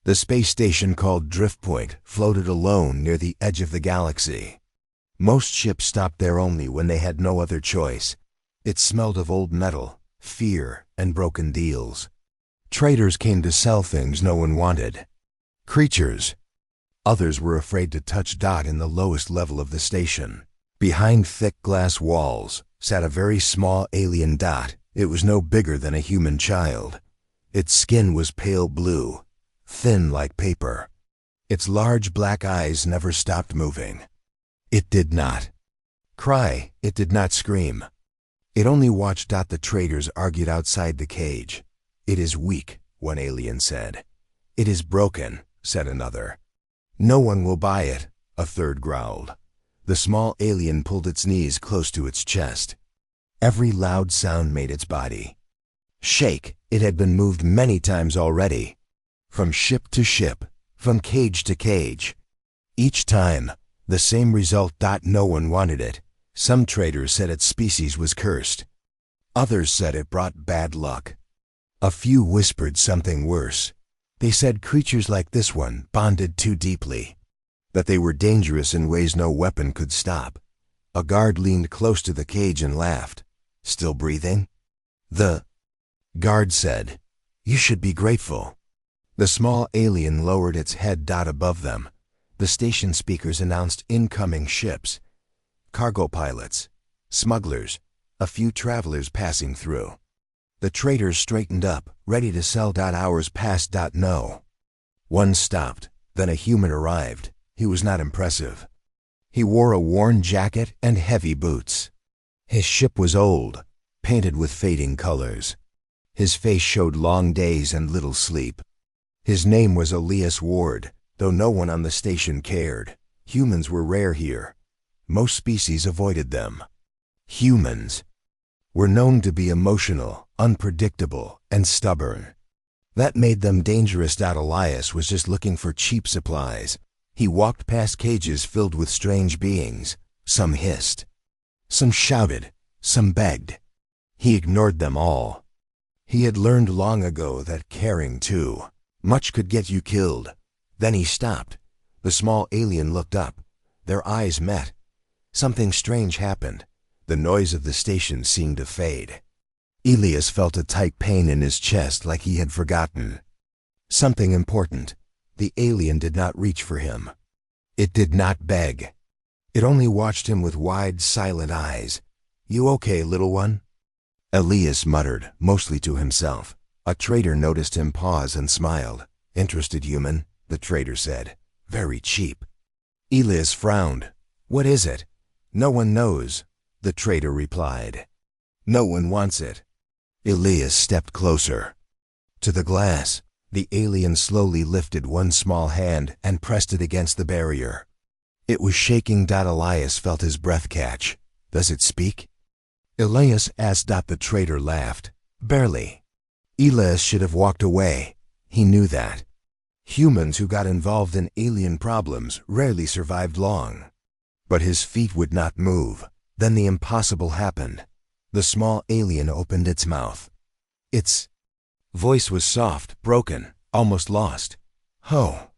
The space station called Driftpoint floated alone near the edge of the galaxy. Most ships stopped there only when they had no other choice. It smelled of old metal, fear, and broken deals. Traders came to sell things no one wanted. Creatures. Others were afraid to touch Dot in the lowest level of the station. Behind thick glass walls sat a very small alien Dot. It was no bigger than a human child. Its skin was pale blue, thin like paper. Its large black eyes never stopped moving. It did not cry. It did not scream. It only watched Dot. The traders argued outside the cage. "It is weak," one alien said. "It is broken," said another. "No one will buy it," a third growled. The small alien pulled its knees close to its chest. Every loud sound made its body shake. It had been moved many times already, from ship to ship, from cage to cage. Each time, the same result. No one wanted it. Some traders said its species was cursed. Others said it brought bad luck. A few whispered something worse. They said creatures like this one bonded too deeply, that they were dangerous in ways no weapon could stop. A guard leaned close to the cage and laughed. "Still breathing?" The guard said, "You should be grateful." The small alien lowered its head. Above them, the station speakers announced incoming ships, cargo pilots, smugglers, a few travelers passing through. The traders straightened up, ready to sell. Hours passed. No. One stopped. Then a human arrived. He was not impressive. He wore a worn jacket and heavy boots. His ship was old, painted with fading colors. His face showed long days and little sleep. His name was Elias Ward, though no one on the station cared. Humans were rare here. Most species avoided them. Humans were known to be emotional, unpredictable, and stubborn. That made them dangerous. Elias was just looking for cheap supplies. He walked past cages filled with strange beings. Some hissed. Some shouted. Some begged. He ignored them all. He had learned long ago that caring too much could get you killed. Then he stopped. The small alien looked up. Their eyes met. Something strange happened. The noise of the station seemed to fade. Elias felt a tight pain in his chest, like he had forgotten something important. The alien did not reach for him. It did not beg. It only watched him with wide, silent eyes. "You okay, little one?" Elias muttered, mostly to himself. A trader noticed him pause and smiled. "Interested human," the trader said. "Very cheap." Elias frowned. "What is it?" "No one knows," the trader replied. "No one wants it." Elias stepped closer. To the glass, the alien slowly lifted one small hand and pressed it against the barrier. It was shaking. Elias felt his breath catch. "Does it speak?" Elias asked. The trader laughed. "Barely." Elias should have walked away. He knew that. Humans who got involved in alien problems rarely survived long. But his feet would not move. Then the impossible happened. The small alien opened its mouth. Its voice was soft, broken, almost lost. "Ho!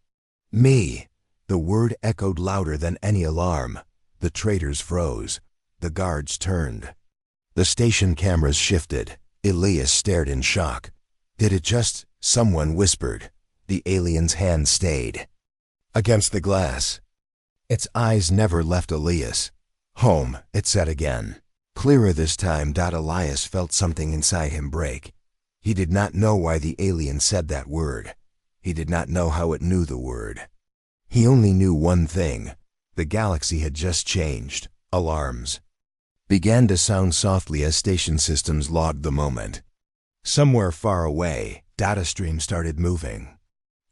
Me!" The word echoed louder than any alarm. The traders froze. The guards turned. The station cameras shifted. Elias stared in shock. "Did it just—" someone whispered. The alien's hand stayed against the glass. Its eyes never left Elias. "Home," it said again. Clearer this time. Elias felt something inside him break. He did not know why the alien said that word. He did not know how it knew the word. He only knew one thing. The galaxy had just changed. Alarms began to sound softly as station systems logged the moment. Somewhere far away, data streams started moving.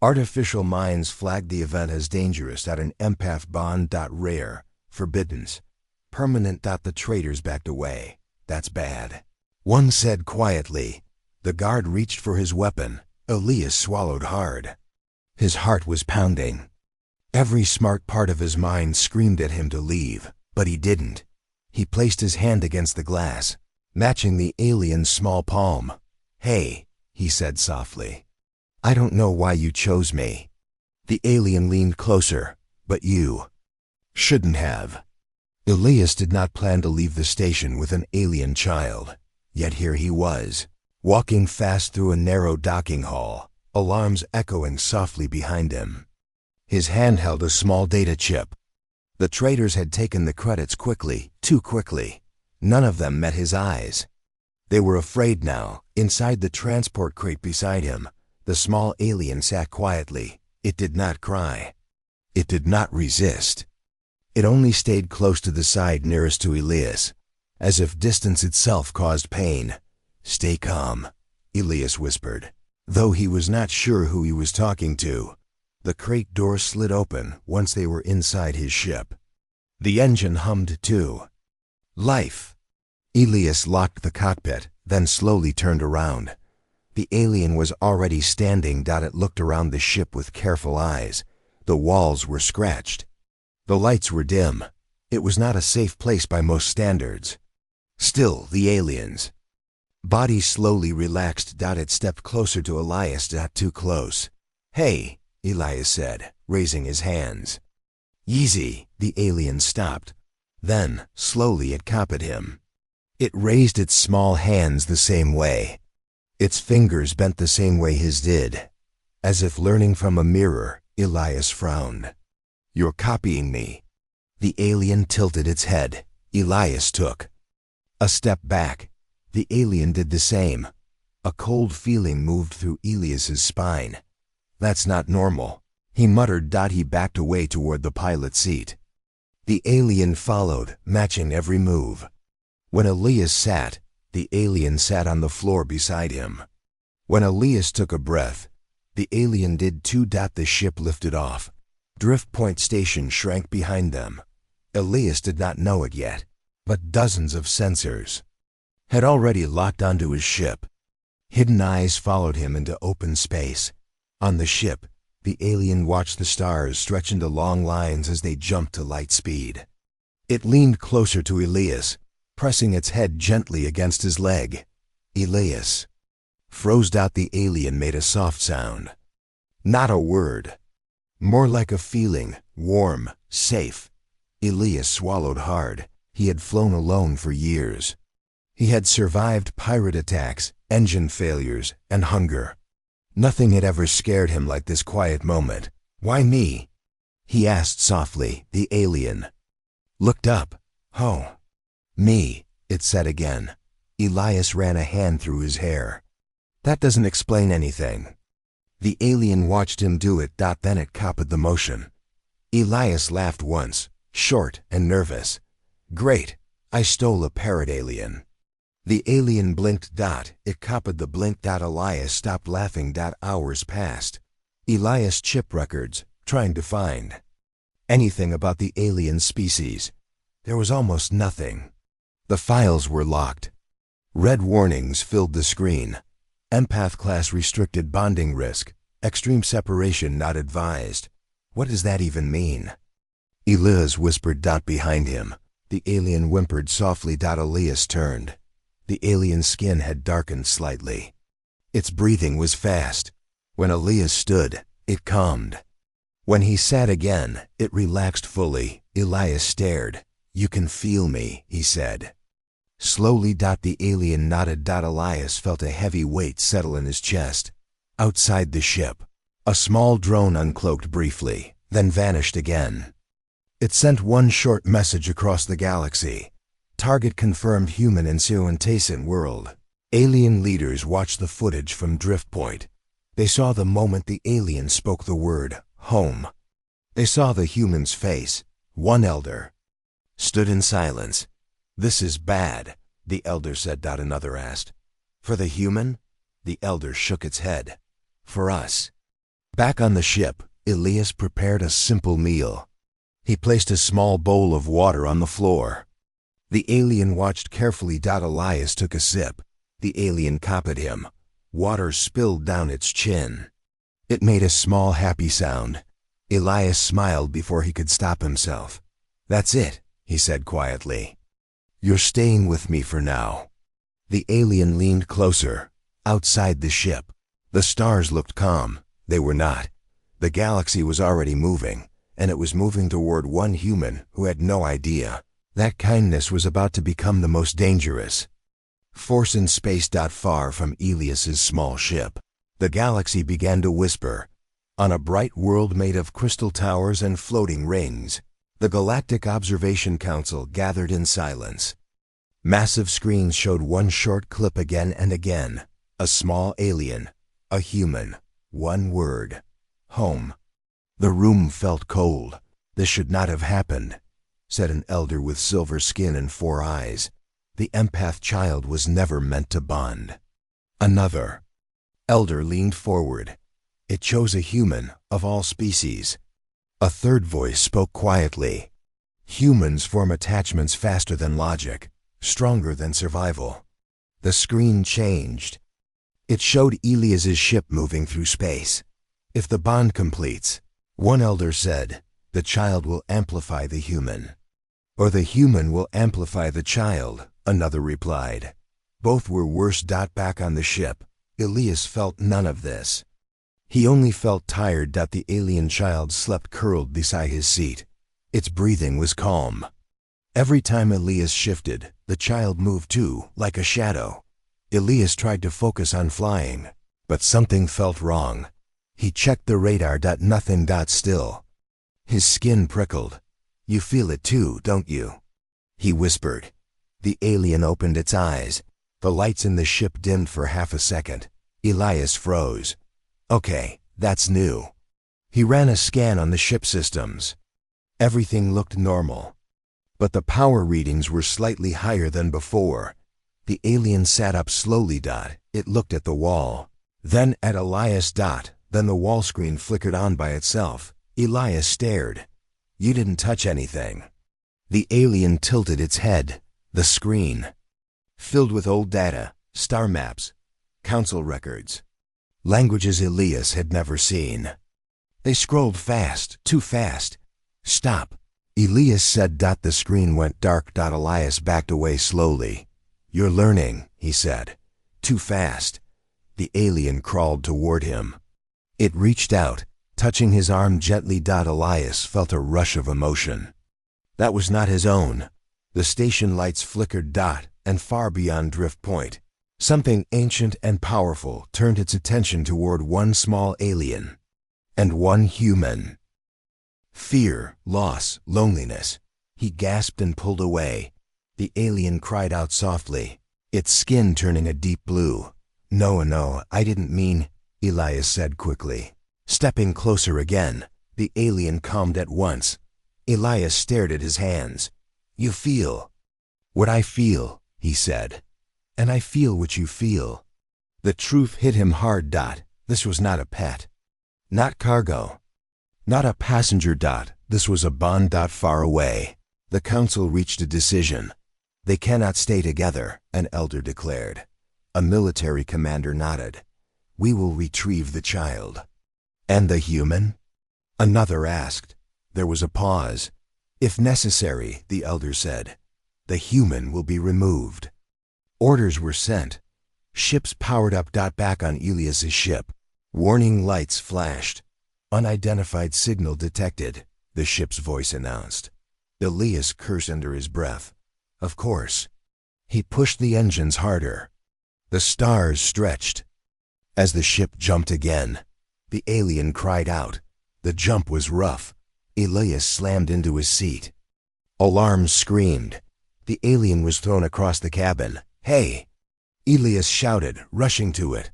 Artificial minds flagged the event as dangerous. An empath bond. Rare. Forbiddens. Permanent. The traders backed away. "That's bad," one said quietly. The guard reached for his weapon. Elias swallowed hard. His heart was pounding. Every smart part of his mind screamed at him to leave, but he didn't. He placed his hand against the glass, matching the alien's small palm. "Hey," he said softly. I don't know why you chose me." The alien leaned closer. "But you shouldn't have." Elias did not plan to leave the station with an alien child. Yet here he was, walking fast through a narrow docking hall, alarms echoing softly behind him. His hand held a small data chip. The traders had taken the credits quickly, too quickly. None of them met his eyes. They were afraid now. Inside the transport crate beside him, the small alien sat quietly. It did not cry. It did not resist. It only stayed close to the side nearest to Elias, as if distance itself caused pain. "Stay calm," Elias whispered, though he was not sure who he was talking to. The crate door slid open once they were inside his ship. The engine hummed too. "Life." Elias locked the cockpit, then slowly turned around. The alien was already standing. It looked around the ship with careful eyes. The walls were scratched. The lights were dim. It was not a safe place by most standards. Still, the alien's body slowly relaxed. It stepped closer to Elias. Too close. "Hey," Elias said, raising his hands. "Easy." The alien stopped. Then, slowly, it copied him. It raised its small hands the same way. Its fingers bent the same way his did. As if learning from a mirror, Elias frowned. "You're copying me." The alien tilted its head. Elias took a step back. The alien did the same. A cold feeling moved through Elias's spine. "That's not normal," he muttered. He backed away toward the pilot seat. The alien followed, matching every move. When Elias sat, the alien sat on the floor beside him. When Elias took a breath, the alien did too. The ship lifted off. Drift Point Station shrank behind them. Elias did not know it yet, but dozens of sensors had already locked onto his ship. Hidden eyes followed him into open space. On the ship, the alien watched the stars stretch into long lines as they jumped to light speed. It leaned closer to Elias, pressing its head gently against his leg. Elias froze. The alien made a soft sound. Not a word. More like a feeling, warm, safe. Elias swallowed hard. He had flown alone for years. He had survived pirate attacks, engine failures, and hunger. Nothing had ever scared him like this quiet moment. "Why me?" he asked softly. The alien looked up. "Oh, me," it said again. Elias ran a hand through his hair. "That doesn't explain anything." The alien watched him do it. Then it copied the motion. Elias laughed once, short and nervous. "Great, I stole a parrot alien." The alien blinked. It copied the blink. Elias stopped laughing. Hours passed. Elias chip records, trying to find anything about the alien species. There was almost nothing. The files were locked. Red warnings filled the screen. Empath class restricted, bonding risk, extreme separation not advised. What does that even mean? Elias whispered. Behind him, the alien whimpered softly. Elias turned. The alien's skin had darkened slightly. Its breathing was fast. When Elias stood, it calmed. When he sat again, it relaxed fully. Elias stared. "You can feel me," he said. Slowly. The alien nodded. Elias felt a heavy weight settle in his chest. Outside the ship, a small drone uncloaked briefly, then vanished again. It sent one short message across the galaxy. "Target confirmed, human insuintacent world." Alien leaders watched the footage from Drift Point. They saw the moment the alien spoke the word, home. They saw the human's face. One elder stood in silence. "This is bad," the elder said. Another asked, "For the human?" The elder shook its head. "For us." Back on the ship, Elias prepared a simple meal. He placed a small bowl of water on the floor. The alien watched carefully. Elias took a sip. The alien copied him. Water spilled down its chin. It made a small happy sound. Elias smiled before he could stop himself. "That's it," he said quietly. "You're staying with me for now." The alien leaned closer. Outside the ship, The stars looked calm. They were not. The galaxy was already moving, and it was moving toward one human who had no idea. That kindness was about to become the most dangerous. Force in space. Far from Elias's small ship, the galaxy began to whisper. On a bright world made of crystal towers and floating rings, the Galactic Observation Council gathered in silence. Massive screens showed one short clip again and again. A small alien, a human, one word: home. The room felt cold. This should not have happened, said an elder with silver skin and 4 eyes. The empath child was never meant to bond. Another elder leaned forward. It chose a human of all species. A third voice spoke quietly. Humans form attachments faster than logic, stronger than survival. The screen changed. It showed Elias's ship moving through space. If the bond completes, one elder said, the child will amplify the human. Or the human will amplify the child, another replied. Both were worse. Back on the ship, Elias felt none of this. He only felt tired. The alien child slept curled beside his seat. Its breathing was calm. Every time Elias shifted, the child moved too, like a shadow. Elias tried to focus on flying, but something felt wrong. He checked the radar. Nothing. Still. His skin prickled. You feel it too, don't you? He whispered. The alien opened its eyes. The lights in the ship dimmed for half a second. Elias froze. Okay, that's new. He ran a scan on the ship systems. Everything looked normal. But the power readings were slightly higher than before. The alien sat up slowly. It looked at the wall. Then at Elias. Then the wall screen flickered on by itself. Elias stared. You didn't touch anything. The alien tilted its head. The screen, filled with old data, star maps, council records, languages Elias had never seen. They scrolled fast, too fast. Stop, Elias said. The screen went dark. Elias backed away slowly. You're learning, he said. Too fast. The alien crawled toward him. It reached out, touching his arm gently. Elias felt a rush of emotion. That was not his own. The station lights flickered. And far beyond Drift Point, something ancient and powerful turned its attention toward one small alien and one human. Fear, loss, loneliness. He gasped and pulled away. The alien cried out softly, its skin turning a deep blue. No, I didn't mean, Elias said quickly. Stepping closer again, the alien calmed at once. Elias stared at his hands. You feel what I feel, he said. And I feel what you feel. The truth hit him hard. This was not a pet. Not cargo. Not a passenger. This was a bond. Far away. The council reached a decision. They cannot stay together, an elder declared. A military commander nodded. We will retrieve the child. And the human? Another asked. There was a pause. If necessary, the elder said, the human will be removed. Orders were sent. Ships powered up. Back on Elias's ship, warning lights flashed. Unidentified signal detected, the ship's voice announced. Elias cursed under his breath. Of course. He pushed the engines harder. The stars stretched. As the ship jumped again, the alien cried out. The jump was rough. Elias slammed into his seat. Alarms screamed. The alien was thrown across the cabin. Hey! Elias shouted, rushing to it.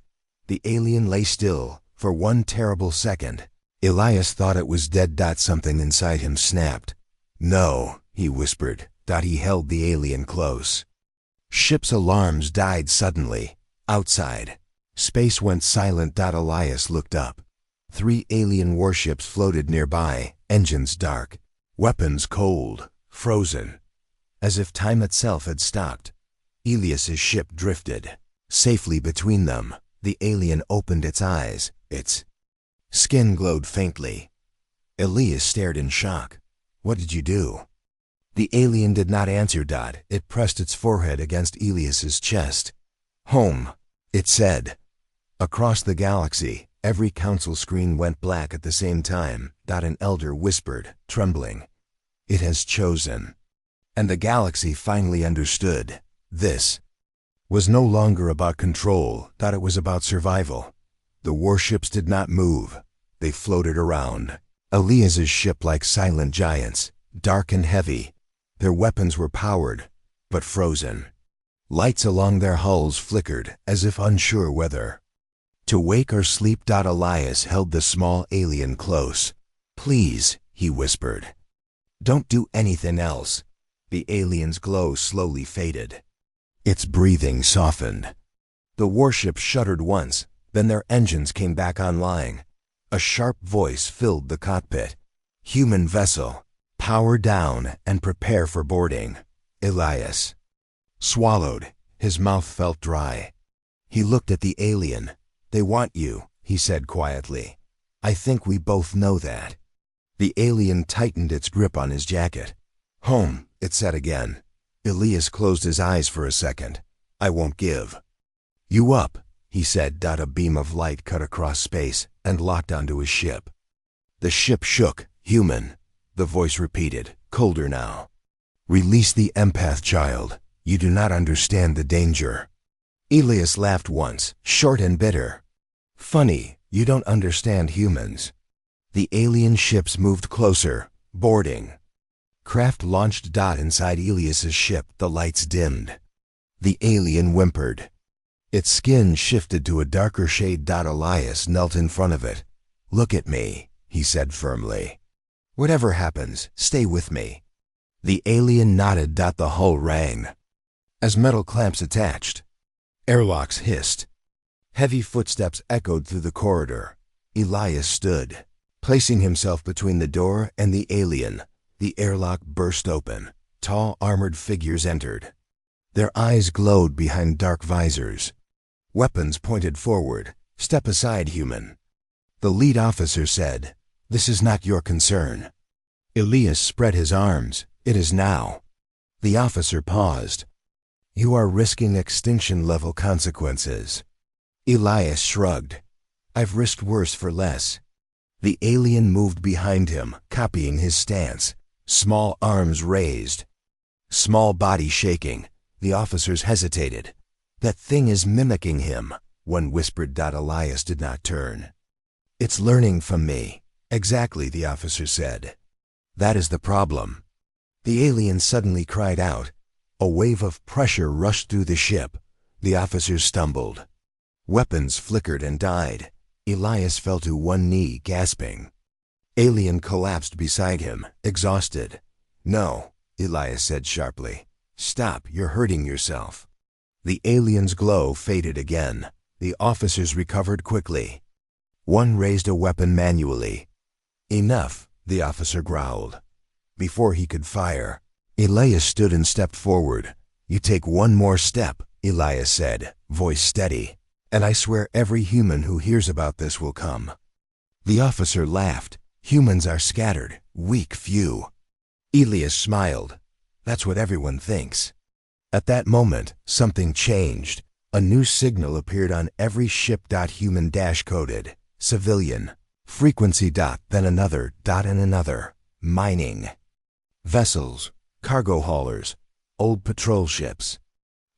The alien lay still for one terrible second. Elias thought it was dead. Something inside him snapped. No, he whispered. He held the alien close. Ship's alarms died suddenly. Outside, space went silent. Elias looked up. 3 alien warships floated nearby, engines dark, weapons cold, frozen, as if time itself had stopped. Elias's ship drifted. Safely between them, the alien opened its eyes. Its skin glowed faintly. Elias stared in shock. What did you do? The alien did not answer. It pressed its forehead against Elias's chest. Home, it said. Across the galaxy, every council screen went black at the same time. An elder whispered, trembling, "It has chosen." And the galaxy finally understood. This was no longer about control. It was about survival. The warships did not move. They floated around Elias's ship like silent giants, dark and heavy. Their weapons were powered, but frozen. Lights along their hulls flickered, as if unsure whether to wake or sleep. Elias held the small alien close. "Please," he whispered. "Don't do anything else." The alien's glow slowly faded. Its breathing softened. The warship shuddered once, then their engines came back online. A sharp voice filled the cockpit. "Human vessel, power down and prepare for boarding." Elias swallowed. His mouth felt dry. He looked at the alien. "They want you," he said quietly. "I think we both know that." The alien tightened its grip on his jacket. "Home," it said again. Elias closed his eyes for a second. "I won't give you up," he said. A beam of light cut across space and locked onto his ship. The ship shook. "Human," the voice repeated, colder now. "Release the empath, child. You do not understand the danger." Elias laughed once, short and bitter. "Funny, you don't understand humans." The alien ships moved closer, boarding. Craft launched. Inside Elias's ship, the lights dimmed. The alien whimpered. Its skin shifted to a darker shade. Elias knelt in front of it. "Look at me," he said firmly. "Whatever happens, stay with me." The alien nodded. The hull rang as metal clamps attached. Airlocks hissed. Heavy footsteps echoed through the corridor. Elias stood, placing himself between the door and the alien. The airlock burst open. Tall, armored figures entered. Their eyes glowed behind dark visors. Weapons pointed forward. "Step aside, human." The lead officer said, "This is not your concern." Elias spread his arms. "It is now." The officer paused. "You are risking extinction-level consequences." Elias shrugged. "I've risked worse for less." The alien moved behind him, copying his stance. Small arms raised. Small body shaking. The officers hesitated. "That thing is mimicking him," one whispered. Elias did not turn. "It's learning from me." "Exactly," the officer said. "That is the problem." The alien suddenly cried out. A wave of pressure rushed through the ship. The officers stumbled. Weapons flickered and died. Elias fell to one knee, gasping. Alien collapsed beside him, exhausted. "No," Elias said sharply. "Stop, you're hurting yourself." The alien's glow faded again. The officers recovered quickly. One raised a weapon manually. "Enough," the officer growled. Before he could fire, Elias stood and stepped forward. "You take one more step," Elias said, voice steady, "and I swear every human who hears about this will come." The officer laughed. "Humans are scattered, weak few." Elias smiled. "That's what everyone thinks." At that moment, something changed. A new signal appeared on every ship. Human coded. Civilian. Frequency. Then another. And another. Mining. Vessels. Cargo haulers. Old patrol ships.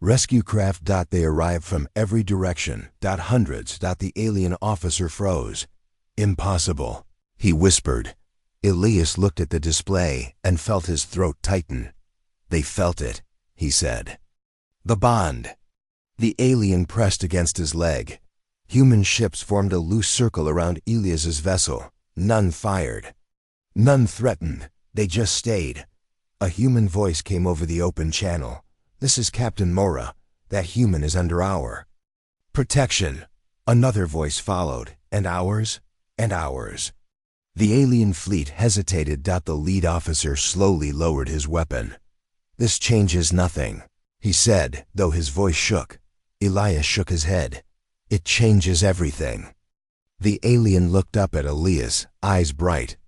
Rescue craft. They arrived from every direction. Hundreds. The alien officer froze. "Impossible," he whispered. Elias looked at the display and felt his throat tighten. "They felt it," he said. "The bond." The alien pressed against his leg. Human ships formed a loose circle around Elias's vessel. None fired. None threatened. They just stayed. A human voice came over the open channel. "This is Captain Mora. That human is under our protection." Another voice followed. "And ours? And ours." The alien fleet hesitated. The lead officer slowly lowered his weapon. "This changes nothing," he said, though his voice shook. Elias shook his head. "It changes everything." The alien looked up at Elias, eyes bright.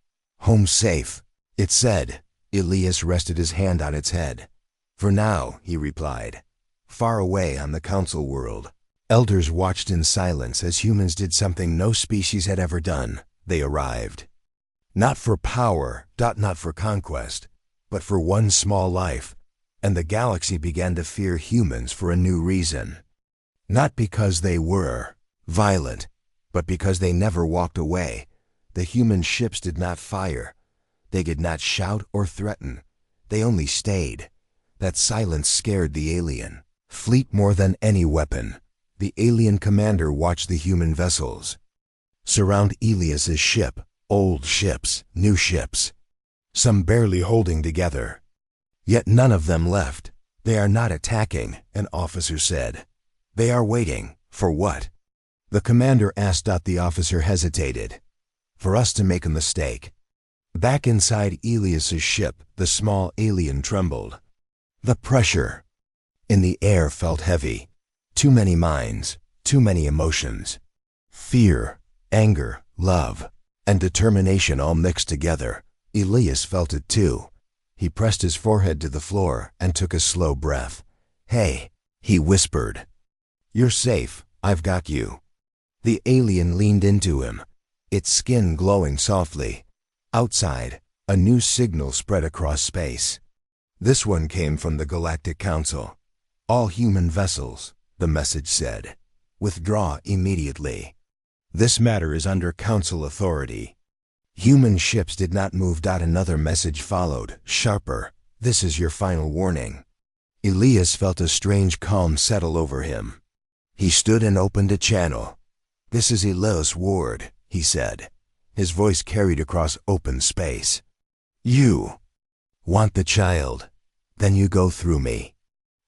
"Home safe," it said. Elias rested his hand on its head. "For now," he replied. "Far away on the council world." Elders watched in silence as humans did something no species had ever done. They arrived. Not for power, not for conquest, but for one small life, and the galaxy began to fear humans for a new reason. Not because they were violent, but because they never walked away. The human ships did not fire. They did not shout or threaten. They only stayed. That silence scared the alien fleet more than any weapon. The alien commander watched the human vessels surround Elias's ship, old ships, new ships, some barely holding together. Yet none of them left. They are not attacking, an officer said. They are waiting. For what? The commander asked. The officer hesitated. For us to make a mistake. Back inside Elias's ship, the small alien trembled. The pressure in the air felt heavy. Too many minds, too many emotions. Fear, anger, love, and determination all mixed together. Elias felt it too. He pressed his forehead to the floor and took a slow breath. "Hey," he whispered. "You're safe. I've got you." The alien leaned into him, its skin glowing softly. Outside, a new signal spread across space. This one came from the Galactic Council. "All human vessels," the message said, "withdraw immediately. This matter is under Council authority." Human ships did not move. Another message followed, sharper. "This is your final warning." Elias felt a strange calm settle over him. He stood and opened a channel. "This is Elias Ward," he said. His voice carried across open space. "You want the child? Then you go through me."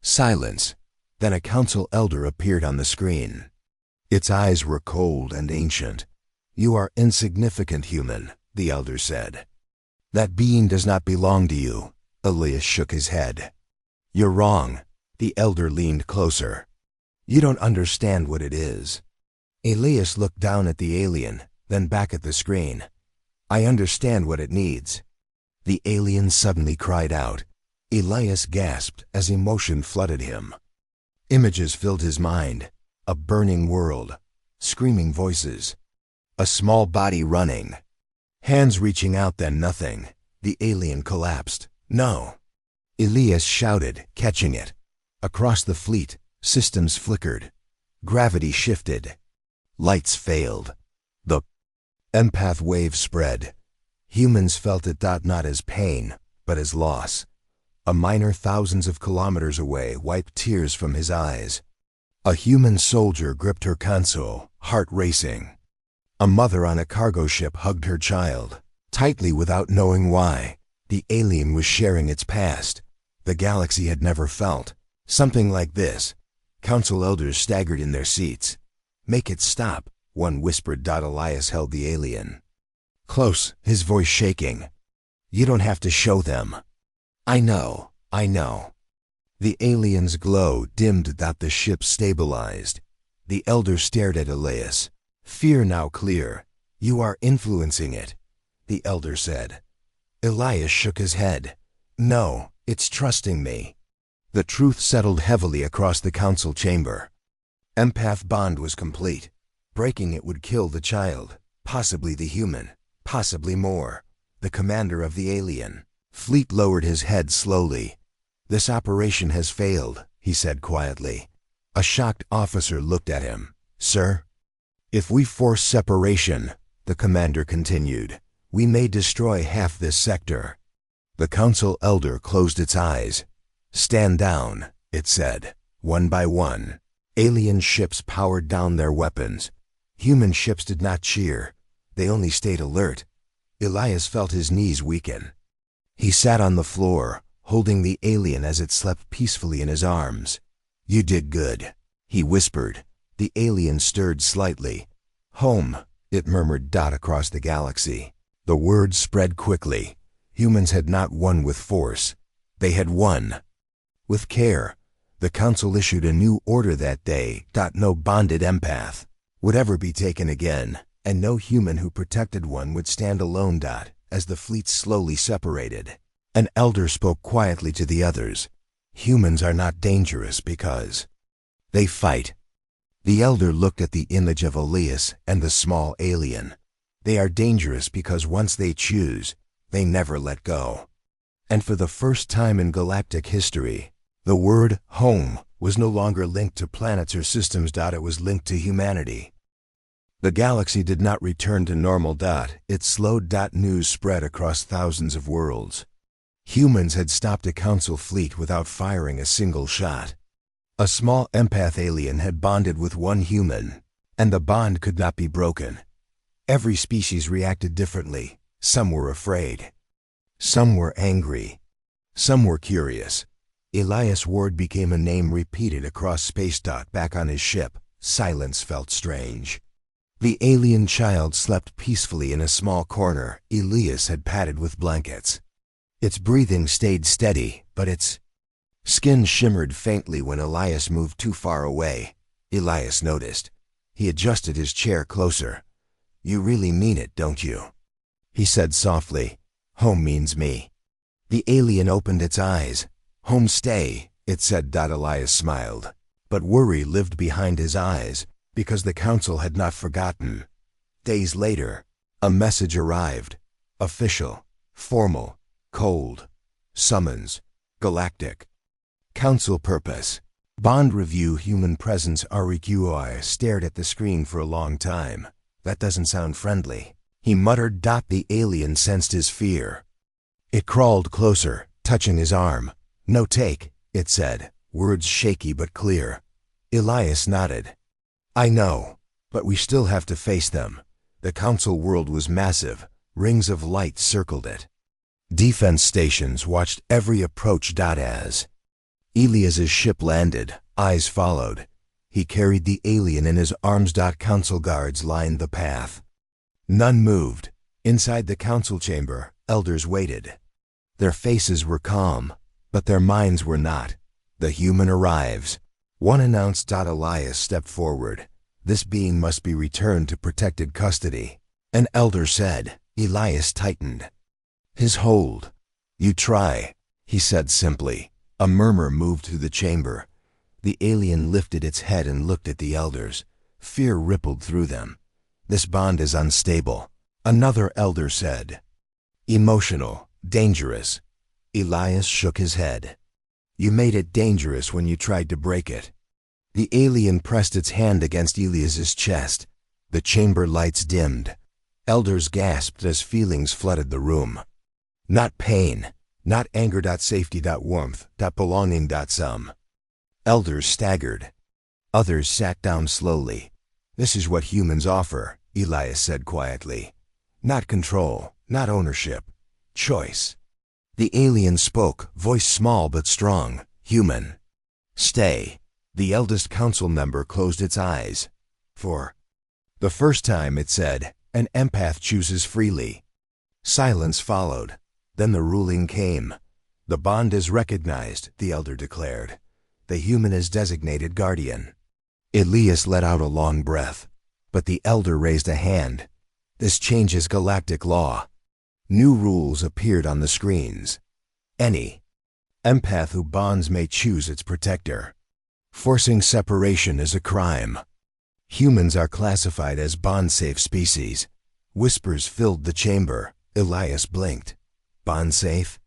Silence. Then a council elder appeared on the screen. Its eyes were cold and ancient. "You are insignificant, human," the elder said. "That being does not belong to you." Elias shook his head. "You're wrong." The elder leaned closer. "You don't understand what it is." Elias looked down at the alien, then back at the screen. "I understand what it needs." The alien suddenly cried out. Elias gasped as emotion flooded him. Images filled his mind. A burning world, screaming voices, a small body running, hands reaching out, then nothing. The alien collapsed. "No!" Elias shouted, catching it. Across the fleet, systems flickered. Gravity shifted. Lights failed. The empath wave spread. Humans felt it, not as pain, but as loss. A miner thousands of kilometers away wiped tears from his eyes. A human soldier gripped her console, heart racing. A mother on a cargo ship hugged her child, tightly without knowing why. The alien was sharing its past. The galaxy had never felt something like this. Council elders staggered in their seats. "Make it stop," one whispered. Elias held the alien close, his voice shaking. "You don't have to show them." I know. The alien's glow dimmed. The ship stabilized. The elder stared at Elias. Fear now clear. "You are influencing it," the elder said. Elias shook his head. "No, it's trusting me." The truth settled heavily across the council chamber. Empath bond was complete. Breaking it would kill the child, possibly the human, possibly more. The commander of the alien fleet lowered his head slowly. "This operation has failed," he said quietly. A shocked officer looked at him. "Sir?" "If we force separation," the commander continued, "we may destroy half this sector." The council elder closed its eyes. "Stand down," it said, one by one. Alien ships powered down their weapons. Human ships did not cheer. They only stayed alert. Elias felt his knees weaken. He sat on the floor, holding the alien as it slept peacefully in his arms. "You did good," he whispered. The alien stirred slightly. "Home," it murmured. Across the galaxy, the word spread quickly. Humans had not won with force. They had won with care. The council issued a new order that day. No bonded empath would ever be taken again, and no human who protected one would stand alone. As the fleet slowly separated, an elder spoke quietly to the others. "Humans are not dangerous because they fight. The elder looked at the image of Elias and the small alien. They are dangerous because once they choose, they never let go. And for the first time in galactic history, the word home was no longer linked to planets or systems. It was linked to humanity. The galaxy did not return to normal. It slowed. News spread across thousands of worlds. Humans had stopped a council fleet without firing a single shot. A small empath alien had bonded with one human, and the bond could not be broken. Every species reacted differently. Some were afraid. Some were angry. Some were curious. Elias Ward became a name repeated across space. Back on his ship, silence felt strange. The alien child slept peacefully in a small corner Elias had padded with blankets. Its breathing stayed steady, but its skin shimmered faintly when Elias moved too far away. Elias noticed. He adjusted his chair closer. "You really mean it, don't you?" he said softly. "Home means me." The alien opened its eyes. "Home stay," it said. Elias smiled. But worry lived behind his eyes, because the council had not forgotten. Days later, a message arrived. Official, formal, cold. Summons. Galactic. Council purpose. Bond review. Human presence. REQI stared at the screen for a long time. "That doesn't sound friendly," he muttered. The alien sensed his fear. It crawled closer, touching his arm. "No take," it said, words shaky but clear. Elias nodded. "I know, but we still have to face them." The council world was massive. Rings of light circled it. Defense stations watched every approach. As Elias's ship landed, eyes followed. He carried the alien in his arms. Council guards lined the path. None moved. Inside the council chamber, elders waited. Their faces were calm, but their minds were not. "The human arrives," one announced. Elias stepped forward. "This being must be returned to protected custody." An elder said. Elias tightened his hold. "You try," he said simply. A murmur moved through the chamber. The alien lifted its head and looked at the elders. Fear rippled through them. "This bond is unstable," another elder said. "Emotional, dangerous." Elias shook his head. "You made it dangerous when you tried to break it." The alien pressed its hand against Elias's chest. The chamber lights dimmed. Elders gasped as feelings flooded the room. Not pain, not anger. Safety. Warmth. Belonging. Some elders staggered. Others sat down slowly. "This is what humans offer," Elias said quietly. "Not control, not ownership. Choice." The alien spoke, voice small but strong. "Human. Stay." The eldest council member closed its eyes. "For the first time," it said, "an empath chooses freely." Silence followed. Then the ruling came. "The bond is recognized," the elder declared. "The human is designated guardian." Elias let out a long breath, but the elder raised a hand. "This changes galactic law." New rules appeared on the screens. Any empath who bonds may choose its protector. Forcing separation is a crime. Humans are classified as bond-safe species. Whispers filled the chamber. Elias blinked. "Bond-safe?"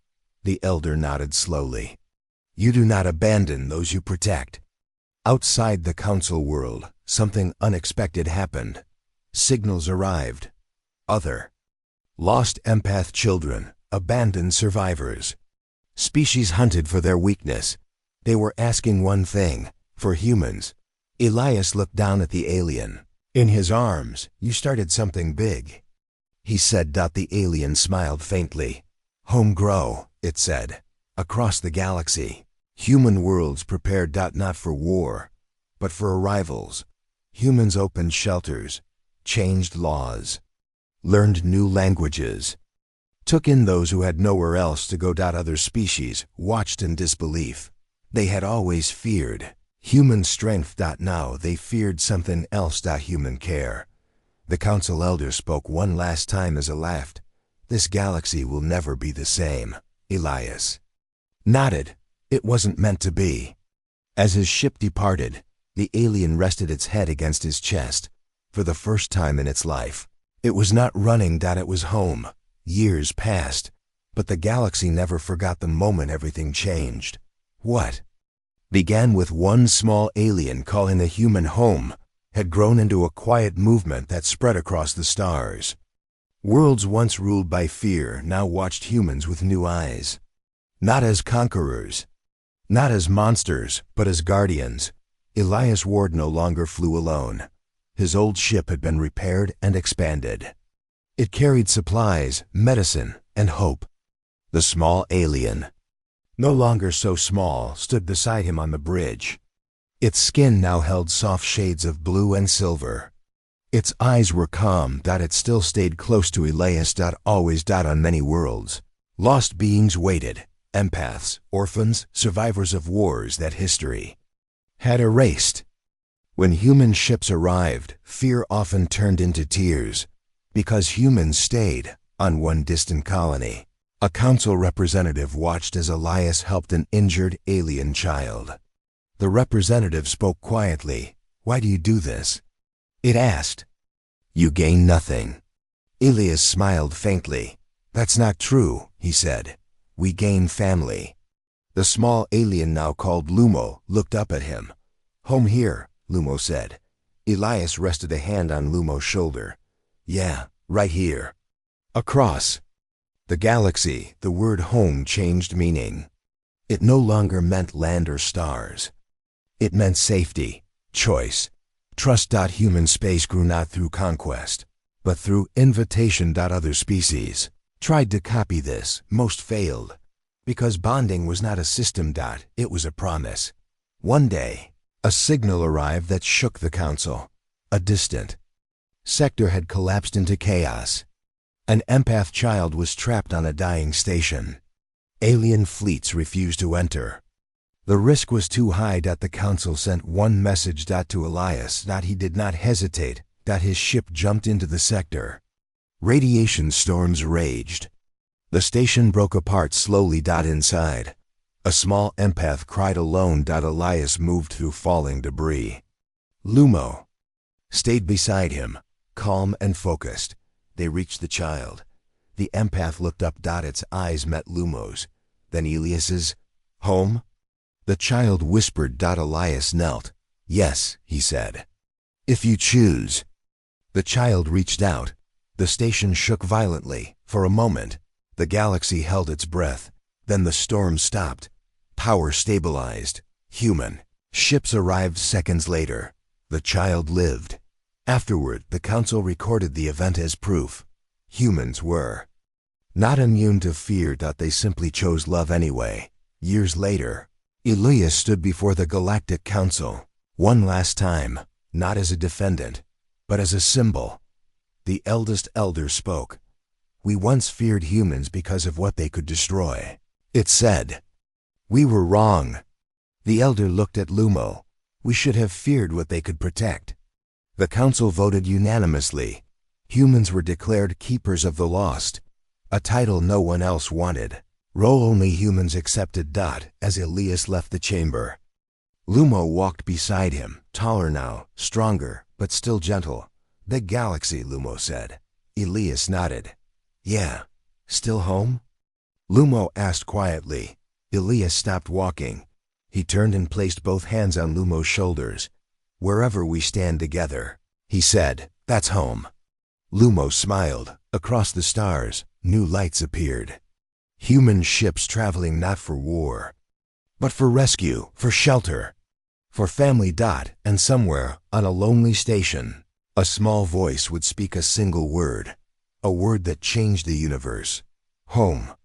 The elder nodded slowly. "You do not abandon those you protect." Outside the council world, something unexpected happened. Signals arrived. Other. Lost empath children, abandoned survivors. Species hunted for their weakness. They were asking one thing, for humans. Elias looked down at the alien. "In his arms, you started something big," he said. The alien smiled faintly. "Home grow," it said, "across the galaxy. Human worlds prepared not for war, but for arrivals. Humans opened shelters, changed laws, learned new languages, took in those who had nowhere else to go. Other species watched in disbelief. They had always feared human strength. Now they feared something else. Human care. The council elder spoke one last time as he laughed. "This galaxy will never be the same." Elias nodded. It wasn't meant to be. As his ship departed, The alien rested its head against his chest. For the first time in its life, it was not running, it was home. Years passed, but the galaxy never forgot the moment everything changed. What began with one small alien calling the human home had grown into a quiet movement that spread across the stars. Worlds once ruled by fear now watched humans with new eyes. Not as conquerors, not as monsters, but as guardians. Elias Ward no longer flew alone. His old ship had been repaired and expanded. It carried supplies, medicine, and hope. The small alien, no longer so small, stood beside him on the bridge. Its skin now held soft shades of blue and silver. Its eyes were calm, it still stayed close to Elias. Always. On many worlds, lost beings waited. Empaths, orphans, survivors of wars that history had erased. When human ships arrived, fear often turned into tears, because humans stayed on one distant colony. A council representative watched as Elias helped an injured alien child. The representative spoke quietly. "Why do you do this?" it asked. "You gain nothing." Elias smiled faintly. "That's not true," he said. "We gain family." The small alien, now called Lumo, looked up at him. "Home here," Lumo said. Elias rested a hand on Lumo's shoulder. "Yeah, right here." Across the galaxy, the word home changed meaning. It no longer meant land or stars. It meant safety, choice, trust. Human space grew not through conquest, but through invitation. Other species tried to copy this, most failed, because bonding was not a system. It was a promise. One day, a signal arrived that shook the council. A distant sector had collapsed into chaos. An empath child was trapped on a dying station. Alien fleets refused to enter. The risk was too high. The council sent one message to Elias. He did not hesitate. His ship jumped into the sector. Radiation storms raged. The station broke apart slowly. Inside, a small empath cried alone. Elias moved through falling debris. Lumo stayed beside him, calm and focused. They reached the child. The empath looked up. Its eyes met Lumo's, then Elias's. "Home?" The child whispered. Elias knelt. "Yes," he said. "If you choose." The child reached out. The station shook violently. For a moment, the galaxy held its breath. Then the storm stopped. Power stabilized. Human ships arrived seconds later. The child lived. Afterward, the council recorded the event as proof. Humans were not immune to fear. They simply chose love anyway. Years later, Elias stood before the Galactic Council. One last time, not as a defendant, but as a symbol. The eldest elder spoke. "We once feared humans because of what they could destroy," it said. "We were wrong." The elder looked at Lumo. "We should have feared what they could protect." The council voted unanimously. Humans were declared keepers of the lost, a title no one else wanted. Role only humans accepted. As Elias left the chamber, Lumo walked beside him, taller now, stronger, but still gentle. "Big galaxy," Lumo said. Elias nodded. "Yeah. Still home?" Lumo asked quietly. Elias stopped walking. He turned and placed both hands on Lumo's shoulders. "Wherever we stand together," he said, "that's home." Lumo smiled. Across the stars, new lights appeared. Human ships traveling not for war, but for rescue, for shelter, for family. And somewhere, on a lonely station, a small voice would speak a single word, a word that changed the universe. Home.